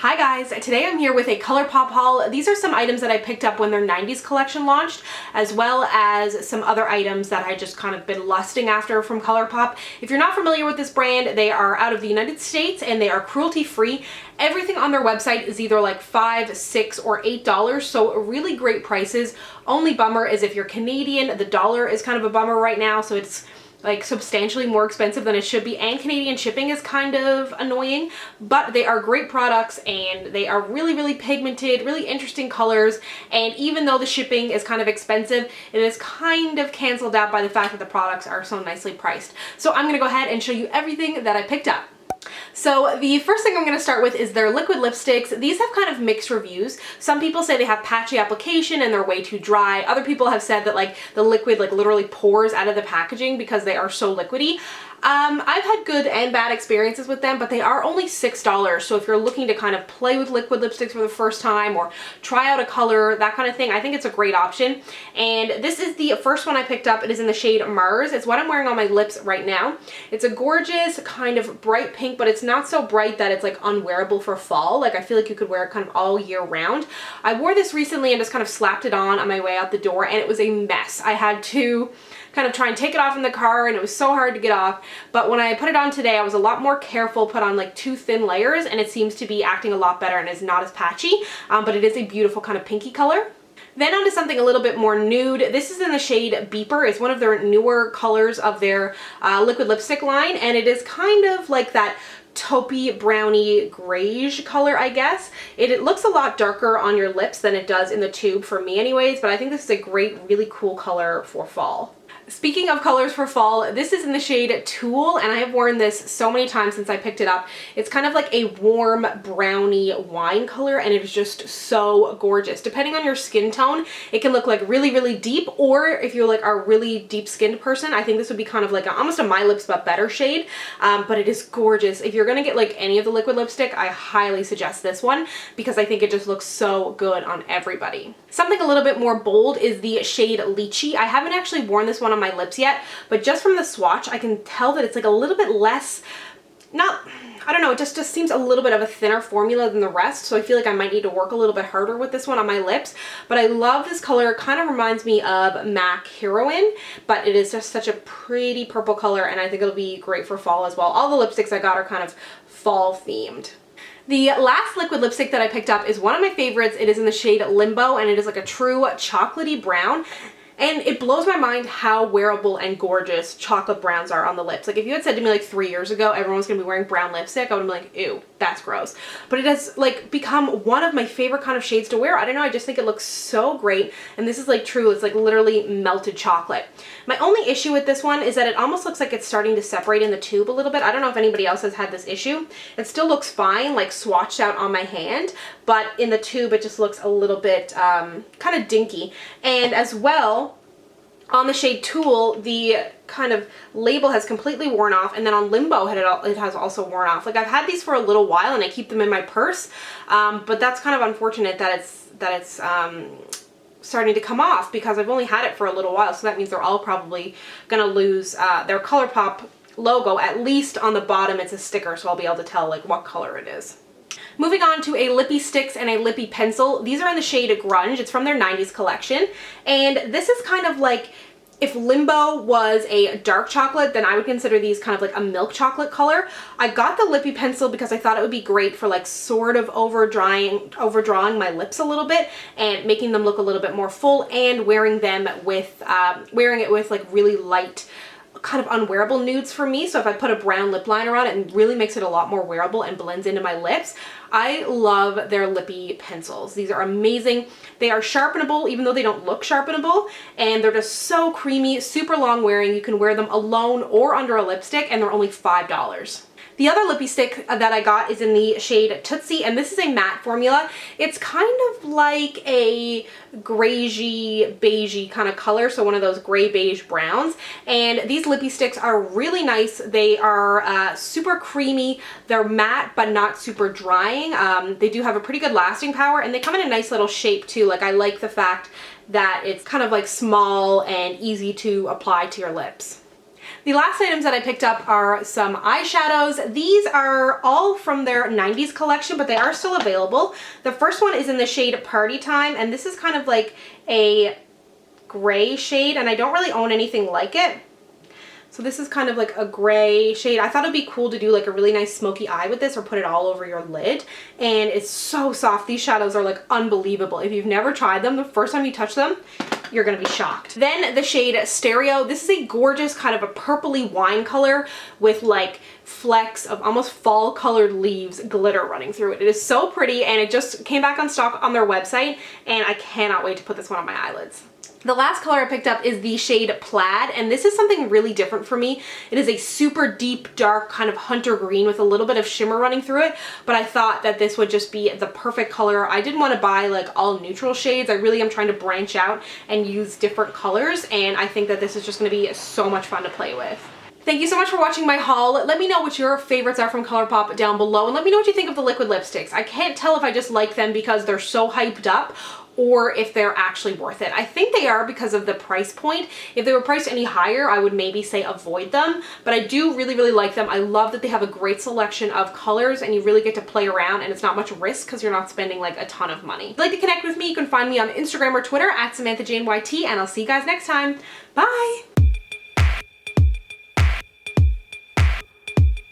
Hi guys, today I'm here with a ColourPop haul. These are some items that I picked up when their 90s collection launched, as well as some other items that I just kind of been lusting after from ColourPop. If you're not familiar with this brand, they are out of the United States and they are cruelty-free. Everything on their website is either like $5, $6, or $8, so really great prices. Only bummer is if you're Canadian, the dollar is kind of a bummer right now, so it's like substantially more expensive than it should be, and Canadian shipping is kind of annoying, but they are great products and they are really pigmented, really interesting colors, and even though the shipping is kind of expensive, it is kind of canceled out by the fact that the products are so nicely priced. So I'm gonna go ahead and show you everything that I picked up. So the first thing I'm going to start with is their liquid lipsticks. These have kind of mixed reviews. Some people say they have patchy application and they're way too dry. Other people have said that like the liquid like literally pours out of the packaging because they are so liquidy. I've had good and bad experiences with them, but they are only $6. So if you're looking to kind of play with liquid lipsticks for the first time or try out a color, that kind of thing, I think it's a great option. And this is the first one I picked up. It is in the shade Mars. It's what I'm wearing on my lips right now. It's a gorgeous kind of bright pink, but it's not so bright that it's like unwearable for fall. Like I feel like you could wear it kind of all year round. I wore this recently and just kind of slapped it on my way out the door, and it was a mess. I had to kind of try and take it off in the car, and it was so hard to get off. But when I put it on today, I was a lot more careful, put on like 2 thin layers, and it seems to be acting a lot better and is not as patchy, but it is a beautiful kind of pinky color. Then onto something a little bit more nude. This is in the shade Beeper. It's one of their newer colors of their liquid lipstick line, and it is kind of like that taupey brownie grayish color, I guess. It looks a lot darker on your lips than it does in the tube for me anyways, but I think this is a great, really cool color for fall. Speaking of colors for fall, this is in the shade Tulle, and I have worn this so many times since I picked it up. It's kind of like a warm browny wine color, and it is just so gorgeous. Depending on your skin tone, it can look like really deep, or if you're like a really deep skinned person, I think this would be kind of like almost a My Lips But Better shade, but it is gorgeous. If you're gonna get like any of the liquid lipstick, I highly suggest this one because I think it just looks so good on everybody. Something a little bit more bold is the shade Lychee. I haven't actually worn this one on my lips yet, but just from the swatch I can tell that it's like a little bit less, I don't know, it just seems a little bit of a thinner formula than the rest, so I feel like I might need to work a little bit harder with this one on my lips. But I love this color. It kind of reminds me of MAC Heroine, but it is just such a pretty purple color, and I think it'll be great for fall as well. All the lipsticks I got are kind of fall themed. The last liquid lipstick that I picked up is one of my favorites. It is in the shade Limbo, and it is like a true chocolatey brown. And it blows my mind how wearable and gorgeous chocolate browns are on the lips. Like if you had said to me like 3 years ago everyone was gonna be wearing brown lipstick, I would be like, ew, that's gross. But it has like become one of my favorite kind of shades to wear. I don't know, I just think it looks so great. And this is like true, it's like literally melted chocolate. My only issue with this one is that it almost looks like it's starting to separate in the tube a little bit. I don't know if anybody else has had this issue. It still looks fine, like swatched out on my hand, but in the tube it just looks a little bit kind of dinky. And as well, on the shade Tulle, the kind of label has completely worn off, and then on Limbo it has also worn off. Like I've had these for a little while and I keep them in my purse, but that's kind of unfortunate that it's starting to come off because I've only had it for a little while, so that means they're all probably gonna lose their ColourPop logo. At least on the bottom it's a sticker, so I'll be able to tell like what color it is. Moving on to a lippy sticks and a lippy pencil. These are in the shade Grunge. It's from their 90s collection. And this is kind of like, if Limbo was a dark chocolate, then I would consider these kind of like a milk chocolate color. I got the lippy pencil because I thought it would be great for like sort of overdrawing my lips a little bit and making them look a little bit more full, and wearing them with, wearing it with like really light, kind of unwearable nudes for me. So if I put a brown lip liner on it, it really makes it a lot more wearable and blends into my lips. I love their lippy pencils. These are amazing. They are sharpenable even though they don't look sharpenable, and they're just so creamy, super long wearing. You can wear them alone or under a lipstick, and they're only $5. The other lippy stick that I got is in the shade Tootsie, and this is a matte formula. It's kind of like a grayy, beigey kind of color, so one of those gray beige browns. And these lippy sticks are really nice. They are super creamy. They're matte but not super drying. They do have a pretty good lasting power, and they come in a nice little shape too. Like I like the fact that it's kind of like small and easy to apply to your lips. The last items that I picked up are some eyeshadows. These are all from their 90s collection, but they are still available. The first one is in the shade Party Time, and this is kind of like a gray shade, and I don't really own anything like it. So this is kind of like a gray shade. I thought it'd be cool to do like a really nice smoky eye with this or put it all over your lid. And it's so soft. These shadows are like unbelievable. If you've never tried them, the first time you touch them, you're gonna be shocked. Then the shade Stereo. This is a gorgeous kind of a purpley wine color with like flecks of almost fall colored leaves glitter running through it. It is so pretty, and it just came back on stock on their website, and I cannot wait to put this one on my eyelids. The last color I picked up is the shade Plaid, and this is something really different for me. It is a super deep, dark kind of hunter green with a little bit of shimmer running through it, but I thought that this would just be the perfect color. I didn't want to buy like all neutral shades. I really am trying to branch out and use different colors, and I think that this is just going to be so much fun to play with. Thank you so much for watching my haul. Let me know what your favorites are from ColourPop down below, and let me know what you think of the liquid lipsticks. I can't tell if I just like them because they're so hyped up or if they're actually worth it. I think they are because of the price point. If they were priced any higher, I would maybe say avoid them, but I do really, really like them. I love that they have a great selection of colors, and you really get to play around, and it's not much risk because you're not spending like a ton of money. If you'd like to connect with me, you can find me on Instagram or Twitter at SamanthaJaneYT, and I'll see you guys next time. Bye!